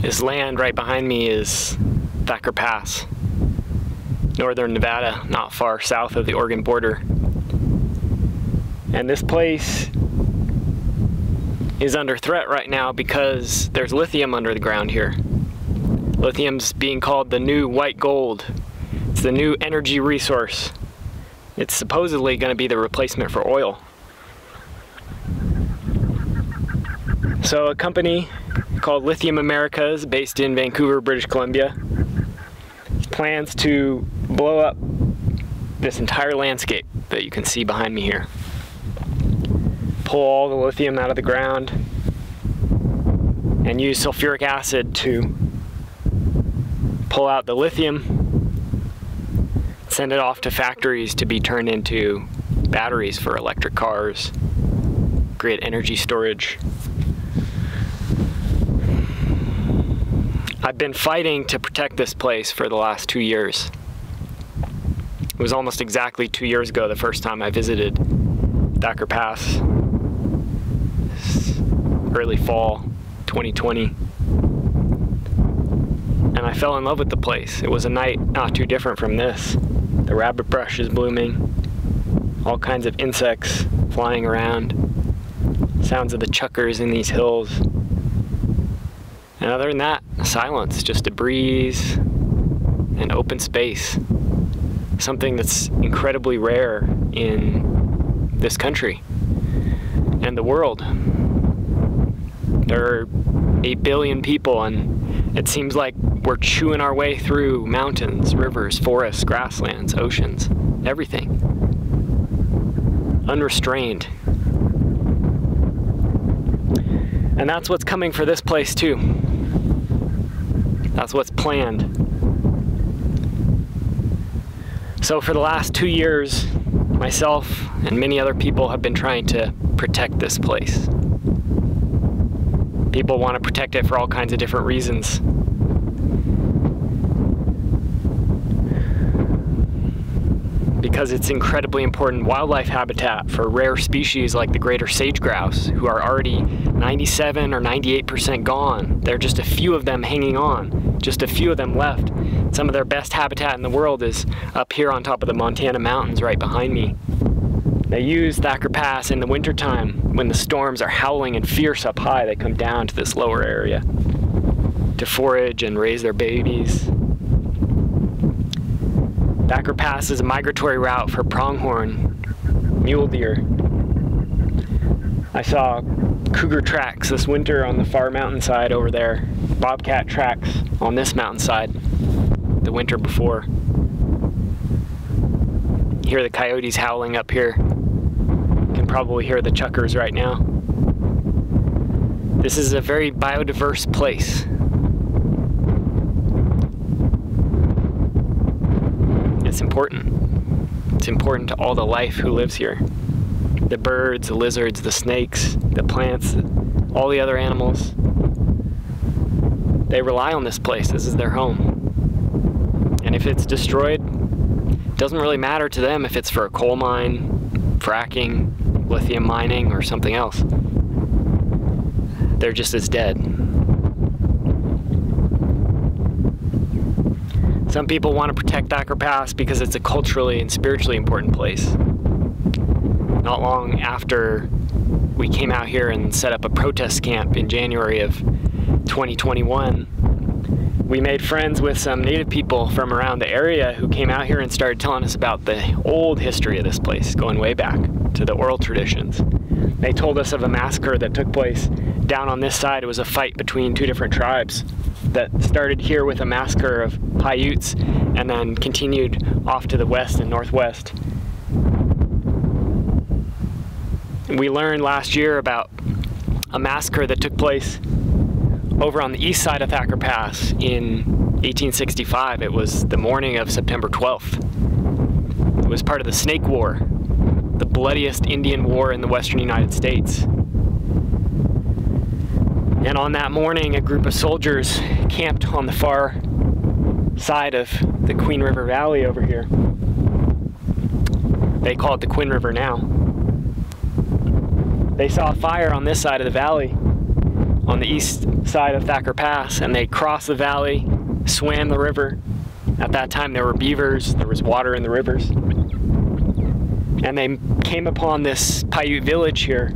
This land right behind me is Thacker Pass, northern Nevada, not far south of the Oregon border. And this place is under threat right now because there's lithium under the ground here. Lithium's being called the new white gold. It's the new energy resource. It's supposedly going to be the replacement for oil. So a company called Lithium Americas, based in Vancouver, British Columbia, plans to blow up this entire landscape that you can see behind me here. Pull all the lithium out of the ground and use sulfuric acid to pull out the lithium, send it off to factories to be turned into batteries for electric cars, grid energy storage. I've been fighting to protect this place for the last 2 years. It was almost exactly 2 years ago the first time I visited Thacker Pass, early fall 2020. And I fell in love with the place. It was a night not too different from this. The rabbit brush is blooming, all kinds of insects flying around, sounds of the chukars in these hills. And other than that, silence, just a breeze and open space. Something that's incredibly rare in this country and the world. There are 8 billion people, and it seems like we're chewing our way through mountains, rivers, forests, grasslands, oceans, everything. Unrestrained. And that's what's coming for this place too. That's what's planned. So for the last 2 years, myself and many other people have been trying to protect this place. People want to protect it for all kinds of different reasons. Because it's incredibly important wildlife habitat for rare species like the greater sage grouse, who are already 97 or 98% gone. There are just a few of them hanging on, just a few of them left. Some of their best habitat in the world is up here on top of the Montana mountains right behind me. They use Thacker Pass in the wintertime when the storms are howling and fierce up high. They come down to this lower area to forage and raise their babies. Thacker Pass is a migratory route for pronghorn mule deer. I saw cougar tracks this winter on the far mountainside over there. Bobcat tracks on this mountainside the winter before. You hear the coyotes howling up here. You can probably hear the chukars right now. This is a very biodiverse place. It's important. It's important to all the life who lives here. The birds, the lizards, the snakes, the plants, all the other animals. They rely on this place. This is their home. And if it's destroyed, it doesn't really matter to them if it's for a coal mine, fracking, lithium mining, or something else. They're just as dead. Some people want to protect Thacker Pass because it's a culturally and spiritually important place. Not long after we came out here and set up a protest camp in January of 2021, we made friends with some native people from around the area who came out here and started telling us about the old history of this place, going way back to the oral traditions. They told us of a massacre that took place down on this side. It was a fight between two different tribes that started here with a massacre of Paiutes and then continued off to the west and northwest. We learned last year about a massacre that took place over on the east side of Thacker Pass in 1865. It was the morning of September 12th. was part of the Snake War, the bloodiest Indian war in the western United States. And on that morning, a group of soldiers camped on the far side of the Queen River Valley over here. They call it the Quinn River now. They saw a fire on this side of the valley, on the east side of Thacker Pass, and they crossed the valley, swam the river. At that time there were beavers, there was water in the rivers. And they came upon this Paiute village here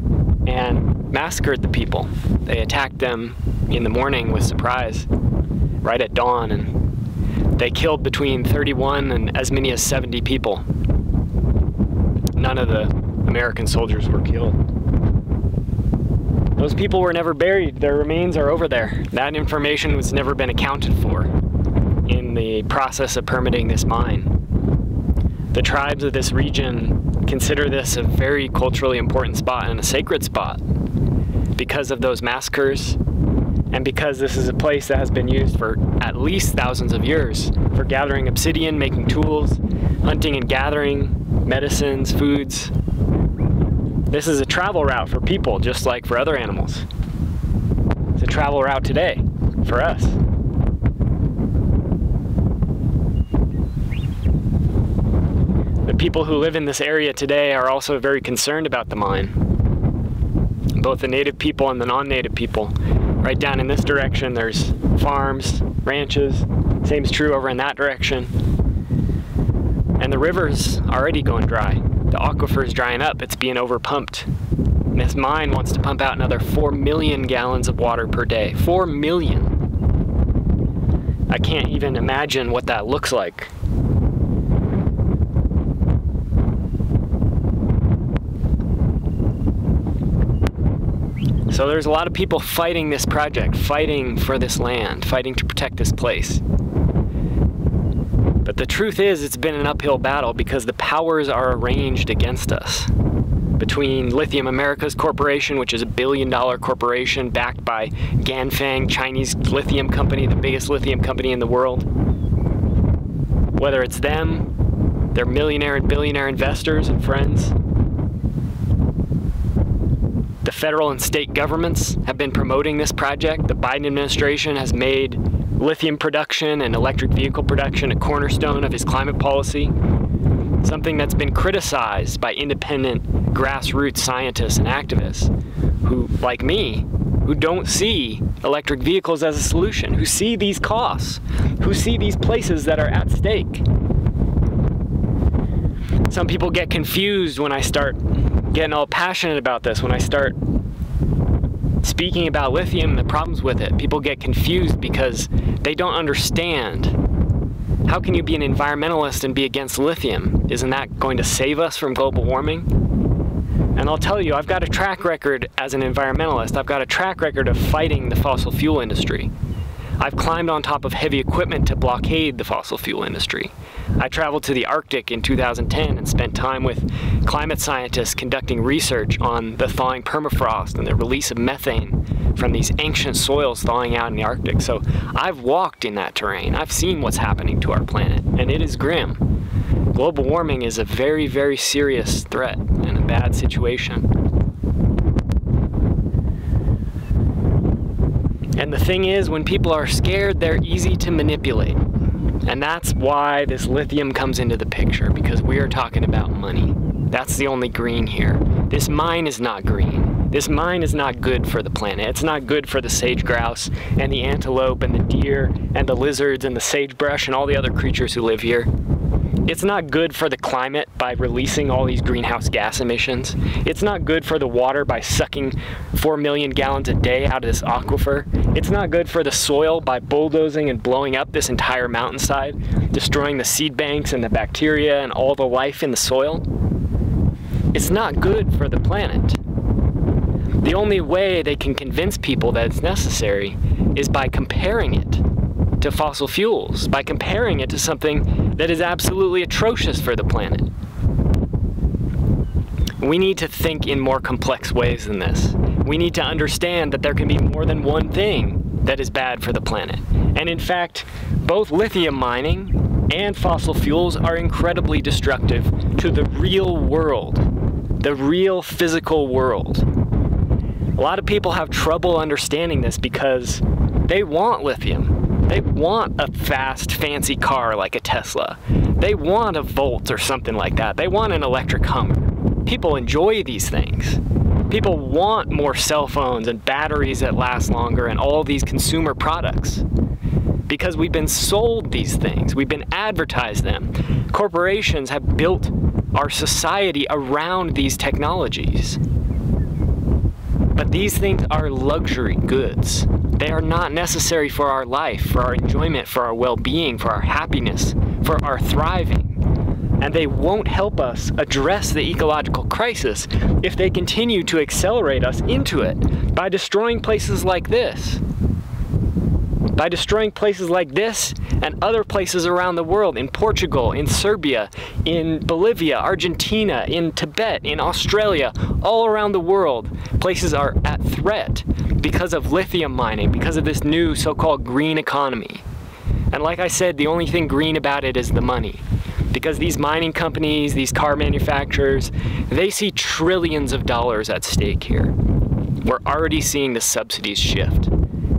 and massacred the people. They attacked them in the morning with surprise, right at dawn, and they killed between 31 and as many as 70 people. None of the American soldiers were killed. Those people were never buried. Their remains are over there. That information was never been accounted for in the process of permitting this mine. The tribes of this region consider this a very culturally important spot and a sacred spot because of those massacres, and because this is a place that has been used for at least thousands of years for gathering obsidian, making tools, hunting and gathering, medicines, foods. This is a travel route for people just like for other animals. It's a travel route today for us. The people who live in this area today are also very concerned about the mine. Both the native people and the non-native people. Right down in this direction there's farms, ranches. Same is true over in that direction. And the river's already going dry. The aquifer's drying up, it's being overpumped. And this mine wants to pump out another 4 million gallons of water per day. 4 million! I can't even imagine what that looks like. So there's a lot of people fighting this project, fighting for this land, fighting to protect this place. But the truth is, it's been an uphill battle because the powers are arranged against us. Between Lithium Americas Corporation, which is a $1 billion corporation backed by Ganfeng, Chinese lithium company, the biggest lithium company in the world. Whether it's them, their millionaire and billionaire investors and friends. The federal and state governments have been promoting this project. The Biden administration has made lithium production and electric vehicle production a cornerstone of his climate policy, something that's been criticized by independent grassroots scientists and activists who, like me, who don't see electric vehicles as a solution, who see these costs, who see these places that are at stake. Some people get confused when I start getting all passionate about this, when I start speaking about lithium and the problems with it. People get confused because they don't understand. How can you be an environmentalist and be against lithium? Isn't that going to save us from global warming? And I'll tell you, I've got a track record as an environmentalist. I've got a track record of fighting the fossil fuel industry. I've climbed on top of heavy equipment to blockade the fossil fuel industry. I traveled to the Arctic in 2010 and spent time with climate scientists conducting research on the thawing permafrost and the release of methane from these ancient soils thawing out in the Arctic. So I've walked in that terrain. I've seen what's happening to our planet, and it is grim. Global warming is a very, very serious threat and a bad situation. And the thing is, when people are scared, they're easy to manipulate. And that's why this lithium comes into the picture, because we are talking about money. That's the only green here. This mine is not green. This mine is not good for the planet. It's not good for the sage grouse and the antelope and the deer and the lizards and the sagebrush and all the other creatures who live here. It's not good for the climate by releasing all these greenhouse gas emissions. It's not good for the water by sucking 4 million gallons a day out of this aquifer. It's not good for the soil by bulldozing and blowing up this entire mountainside, destroying the seed banks and the bacteria and all the life in the soil. It's not good for the planet. The only way they can convince people that it's necessary is by comparing it to fossil fuels, by comparing it to something that is absolutely atrocious for the planet. We need to think in more complex ways than this. We need to understand that there can be more than one thing that is bad for the planet. And in fact, both lithium mining and fossil fuels are incredibly destructive to the real world, the real physical world. A lot of people have trouble understanding this because they want lithium. They want a fast, fancy car like a Tesla. They want a Volt or something like that. They want an electric Hummer. People enjoy these things. People want more cell phones and batteries that last longer and all these consumer products. Because we've been sold these things. We've been advertised them. Corporations have built our society around these technologies. But these things are luxury goods. They are not necessary for our life, for our enjoyment, for our well-being, for our happiness, for our thriving. And they won't help us address the ecological crisis if they continue to accelerate us into it by destroying places like this. By destroying places like this and other places around the world, in Portugal, in Serbia, in Bolivia, Argentina, in Tibet, in Australia, all around the world, places are at threat because of lithium mining, because of this new so-called green economy. And like I said, the only thing green about it is the money. Because these mining companies, these car manufacturers, they see trillions of dollars at stake here. We're already seeing the subsidies shift.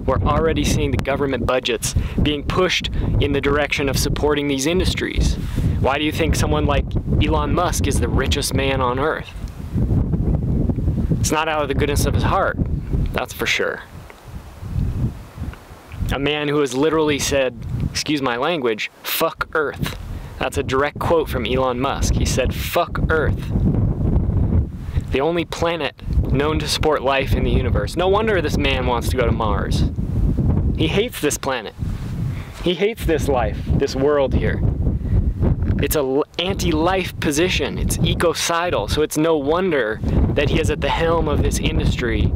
We're already seeing the government budgets being pushed in the direction of supporting these industries. Why do you think someone like Elon Musk is the richest man on earth? It's not out of the goodness of his heart, that's for sure. A man who has literally said, excuse my language, fuck Earth. That's a direct quote from Elon Musk. He said, fuck Earth. The only planet known to support life in the universe. No wonder this man wants to go to Mars. He hates this planet. He hates this life, this world here. It's an anti-life position. It's ecocidal, so it's no wonder that he is at the helm of this industry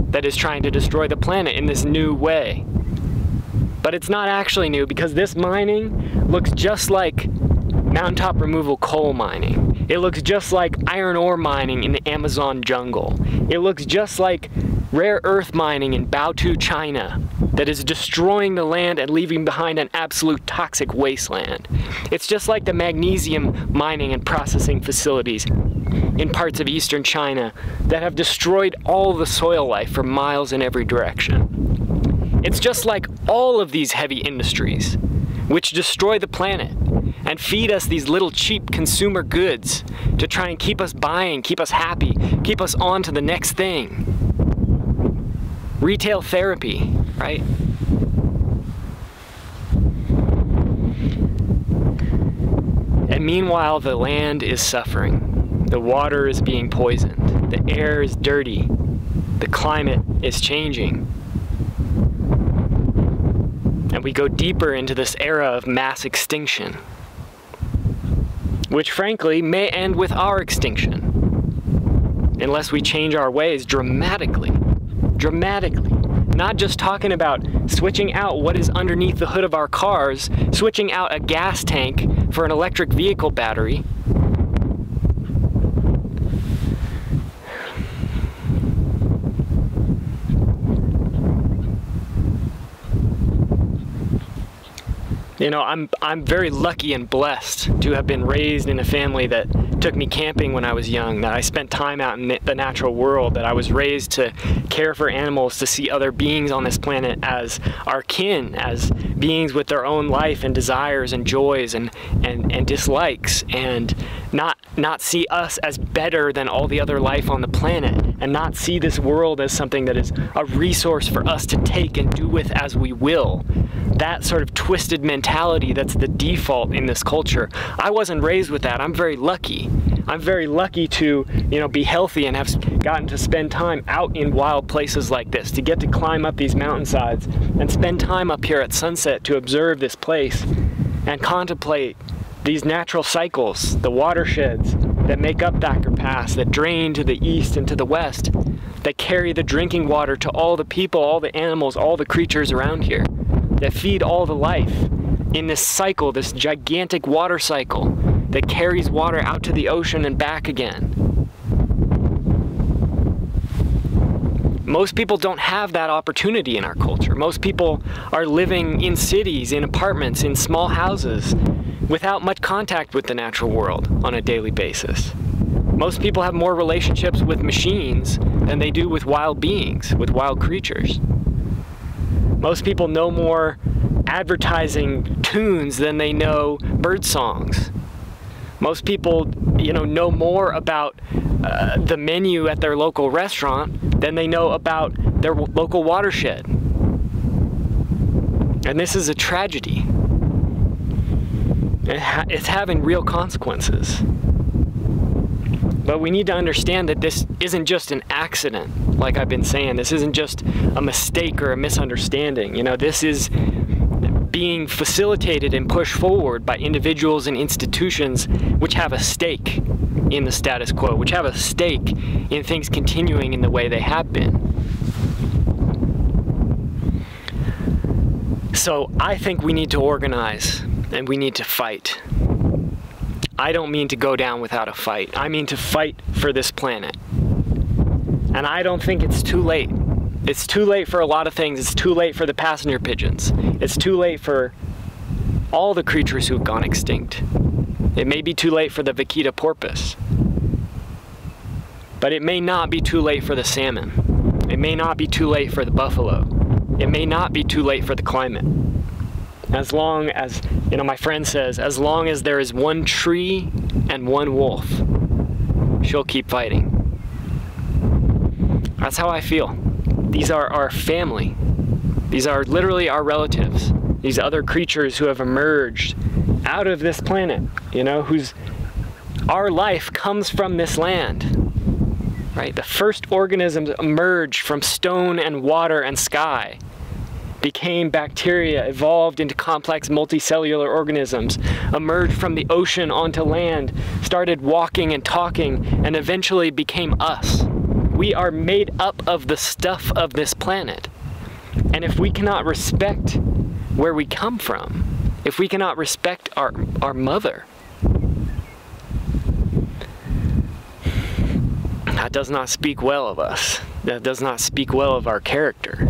that is trying to destroy the planet in this new way. But it's not actually new because this mining looks just like mountaintop removal coal mining. It looks just like iron ore mining in the Amazon jungle. It looks just like rare earth mining in Baotou, China, that is destroying the land and leaving behind an absolute toxic wasteland. It's just like the magnesium mining and processing facilities in parts of eastern China that have destroyed all the soil life for miles in every direction. It's just like all of these heavy industries, which destroy the planet and feed us these little cheap consumer goods to try and keep us buying, keep us happy, keep us on to the next thing. Retail therapy, right? And meanwhile, the land is suffering. The water is being poisoned. The air is dirty. The climate is changing. And we go deeper into this era of mass extinction, which frankly may end with our extinction, unless we change our ways dramatically. Dramatically. Not just talking about switching out what is underneath the hood of our cars, switching out a gas tank for an electric vehicle battery. You know, I'm very lucky and blessed to have been raised in a family that took me camping when I was young, that I spent time out in the natural world, that I was raised to care for animals, to see other beings on this planet as our kin, as beings with their own life and desires and joys and dislikes, and not see us as better than all the other life on the planet, and not see this world as something that is a resource for us to take and do with as we will. That sort of twisted mentality that's the default in this culture. I wasn't raised with that. I'm very lucky. I'm very lucky to, be healthy and have gotten to spend time out in wild places like this, to get to climb up these mountainsides and spend time up here at sunset to observe this place and contemplate these natural cycles, the watersheds that make up Thacker Pass, that drain to the east and to the west, that carry the drinking water to all the people, all the animals, all the creatures around here, that feed all the life in this cycle, this gigantic water cycle that carries water out to the ocean and back again. Most people don't have that opportunity in our culture. Most people are living in cities, in apartments, in small houses, without much contact with the natural world on a daily basis. Most people have more relationships with machines than they do with wild beings, with wild creatures. Most people know more advertising tunes than they know bird songs. Most people, know more about the menu at their local restaurant than they know about their local watershed. And this is a tragedy. It's having real consequences. But we need to understand that this isn't just an accident, like I've been saying. This isn't just a mistake or a misunderstanding. This is being facilitated and pushed forward by individuals and institutions which have a stake in the status quo, which have a stake in things continuing in the way they have been. So I think we need to organize and we need to fight. I don't mean to go down without a fight. I mean to fight for this planet. And I don't think it's too late. It's too late for a lot of things. It's too late for the passenger pigeons. It's too late for all the creatures who've gone extinct. It may be too late for the vaquita porpoise. But it may not be too late for the salmon. It may not be too late for the buffalo. It may not be too late for the climate. As long as, my friend says, as long as there is one tree and one wolf, she'll keep fighting. That's how I feel. These are our family. These are literally our relatives. These other creatures who have emerged out of this planet, whose our life comes from this land. Right? The first organisms emerged from stone and water and sky, became bacteria, evolved into complex multicellular organisms, emerged from the ocean onto land, started walking and talking, and eventually became us. We are made up of the stuff of this planet. And if we cannot respect where we come from, if we cannot respect our mother, that does not speak well of us. That does not speak well of our character.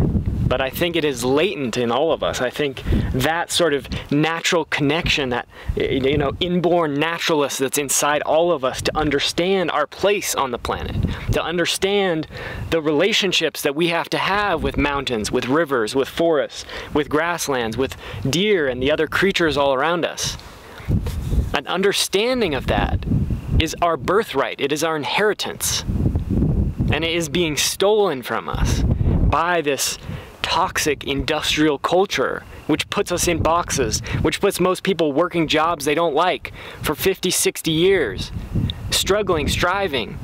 But I think it is latent in all of us. I think that sort of natural connection, that inborn naturalist that's inside all of us, to understand our place on the planet, to understand the relationships that we have to have with mountains, with rivers, with forests, with grasslands, with deer and the other creatures all around us. An understanding of that is our birthright. It is our inheritance. And it is being stolen from us by this toxic industrial culture, which puts us in boxes, which puts most people working jobs they don't like for 50, 60 years, struggling, striving,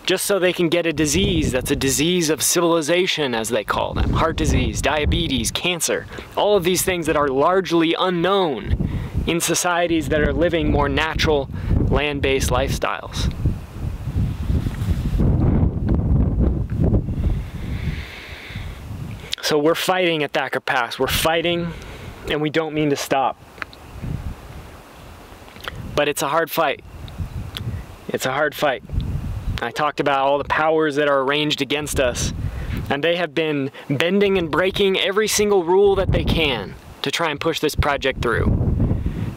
just so they can get a disease that's a disease of civilization, as they call them. Heart disease, diabetes, cancer, all of these things that are largely unknown in societies that are living more natural, land-based lifestyles. So we're fighting at Thacker Pass. We're fighting, and we don't mean to stop. But it's a hard fight. It's a hard fight. I talked about all the powers that are arranged against us, and they have been bending and breaking every single rule that they can to try and push this project through.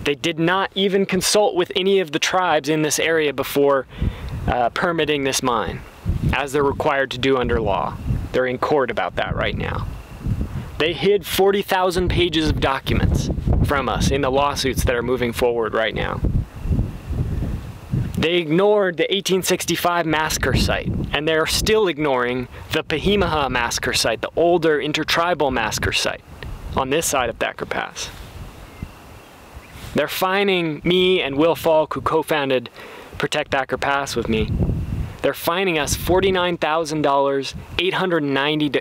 They did not even consult with any of the tribes in this area before permitting this mine, as they're required to do under law. They're in court about that right now. They hid 40,000 pages of documents from us in the lawsuits that are moving forward right now. They ignored the 1865 massacre site, and they're still ignoring the Pahimaha massacre site, the older intertribal massacre site on this side of Thacker Pass. They're fining me and Will Falk, who co-founded Protect Thacker Pass with me. They're fining us $49,890,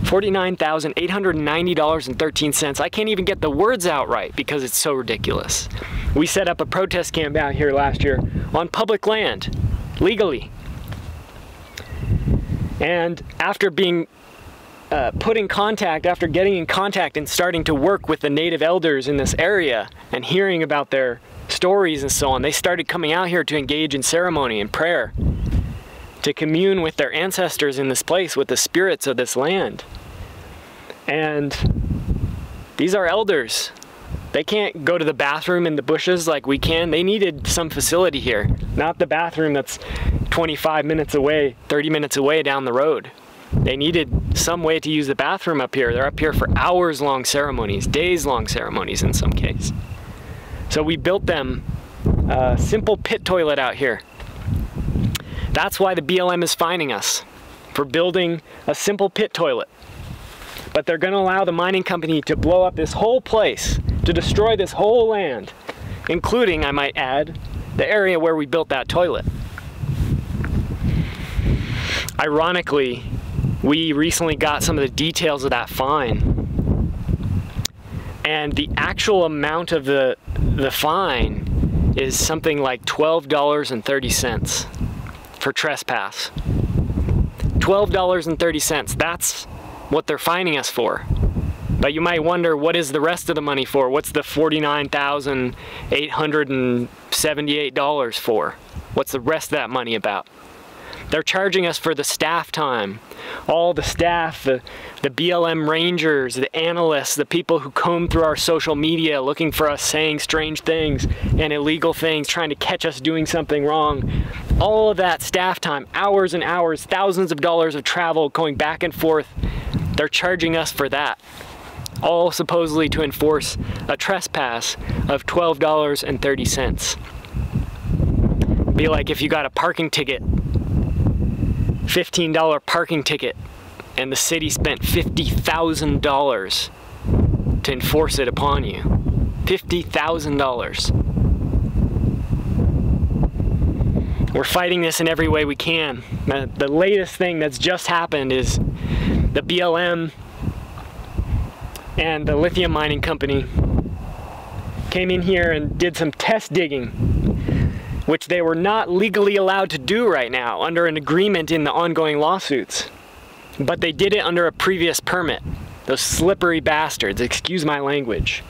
$49,890.13. I can't even get the words out right because it's so ridiculous. We set up a protest camp out here last year on public land, legally. And after being put in contact, after getting in contact and starting to work with the native elders in this area and hearing about their stories and so on, they started coming out here to engage in ceremony and prayer, to commune with their ancestors in this place, with the spirits of this land. And these are elders They can't go to the bathroom in the bushes like we can. They needed some facility here, not the bathroom that's 25 minutes away, 30 minutes away down the road. They needed some way to use the bathroom up here. They're up here for hours-long ceremonies, days-long ceremonies in some case. So we built them a simple pit toilet out here. That's why the BLM is fining us, for building a simple pit toilet. But they're going to allow the mining company to blow up this whole place, to destroy this whole land, including, I might add, the area where we built that toilet. Ironically, we recently got some of the details of that fine, and the actual amount of the fine is something like $12.30 for trespass. $12.30, that's what they're fining us for. But you might wonder, what is the rest of the money for? What's the $49,878 for? What's the rest of that money about? They're charging us for the staff time. All the staff, the BLM rangers, the analysts, the people who comb through our social media looking for us saying strange things and illegal things, trying to catch us doing something wrong. All of that staff time, hours and hours, thousands of dollars of travel going back and forth, they're charging us for that. All supposedly to enforce a trespass of $12.30. Be like if you got a parking ticket, $15 parking ticket, and the city spent $50,000 to enforce it upon you. $50,000. We're fighting this in every way we can. The latest thing that's just happened is the BLM and the lithium mining company came in here and did some test digging, which they were not legally allowed to do right now under an agreement in the ongoing lawsuits. But they did it under a previous permit. Those slippery bastards, excuse my language.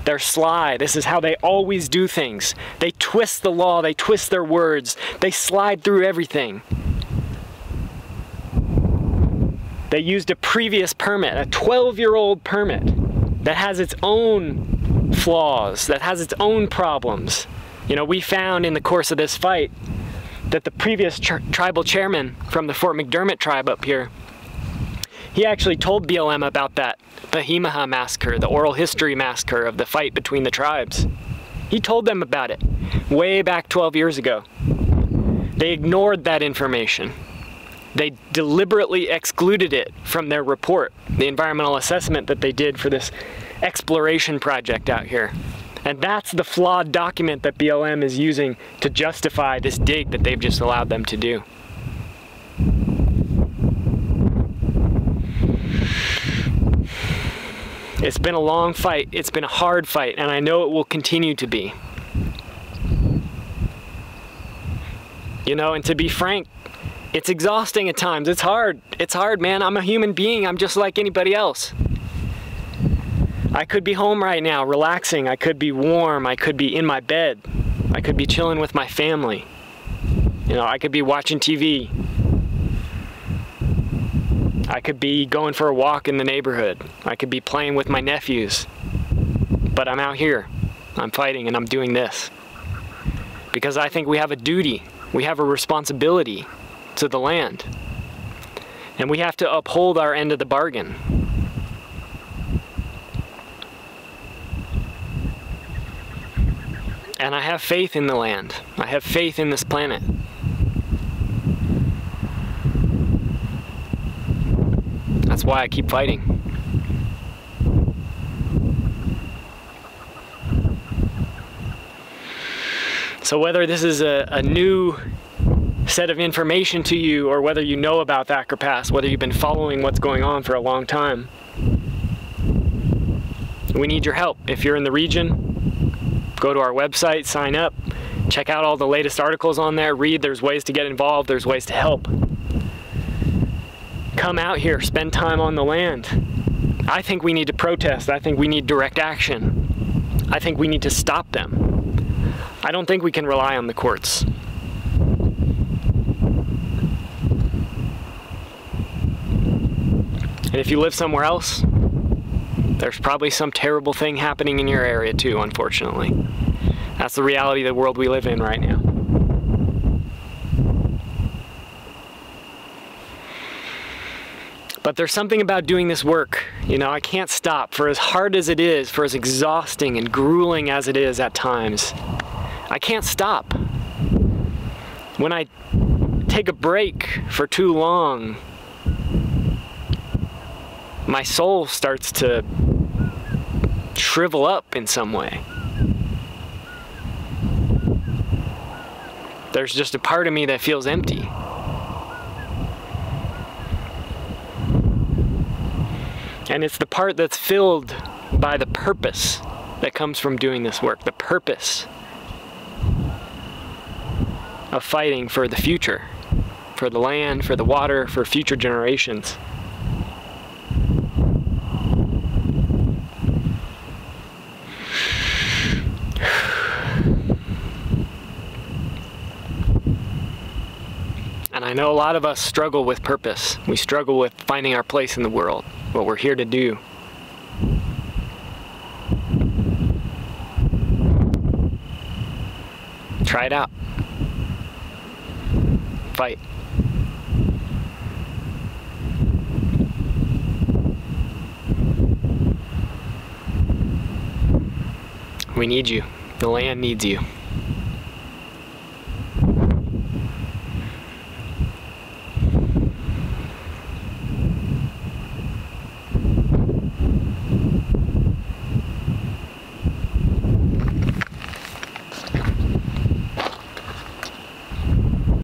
They're sly. This is how they always do things. They twist the law, they twist their words, they slide through everything. They used a previous permit, a 12-year-old permit that has its own flaws, that has its own problems. You know, we found in the course of this fight that the previous tribal chairman from the Fort McDermott tribe up here, he actually told BLM about that Pahimaha massacre, the oral history massacre of the fight between the tribes. He told them about it way back 12 years ago. They ignored that information. They deliberately excluded it from their report, the environmental assessment that they did for this exploration project out here. And that's the flawed document that BLM is using to justify this dig that they've just allowed them to do. It's been a long fight, it's been a hard fight, and I know it will continue to be. You know, and to be frank, it's exhausting at times. It's hard, man. I'm a human being, I'm just like anybody else. I could be home right now, relaxing. I could be warm. I could be in my bed. I could be chilling with my family. You know, I could be watching TV. I could be going for a walk in the neighborhood. I could be playing with my nephews. But I'm out here. I'm fighting and I'm doing this. Because I think we have a duty. We have a responsibility to the land. And we have to uphold our end of the bargain. And I have faith in the land. I have faith in this planet. That's why I keep fighting. So whether this is a new set of information to you, or whether you know about Thacker Pass, whether you've been following what's going on for a long time, we need your help. If you're in the region, go to our website, sign up, check out all the latest articles on there, read. There's ways to get involved, there's ways to help. Come out here, spend time on the land. I think we need to protest. I think we need direct action. I think we need to stop them. I don't think we can rely on the courts. And if you live somewhere else, There's probably some terrible thing happening in your area too, unfortunately. That's the reality of the world we live in right now. But there's something about doing this work, you know, I can't stop. For as hard as it is, for as exhausting and grueling as it is at times, I can't stop. When I take a break for too long, my soul starts to shrivel up in some way. There's just a part of me that feels empty. And it's the part that's filled by the purpose that comes from doing this work. The purpose of fighting for the future, for the land, for the water, for future generations. And I know a lot of us struggle with purpose. We struggle with finding our place in the world, what we're here to do. Try it out. Fight. We need you. The land needs you.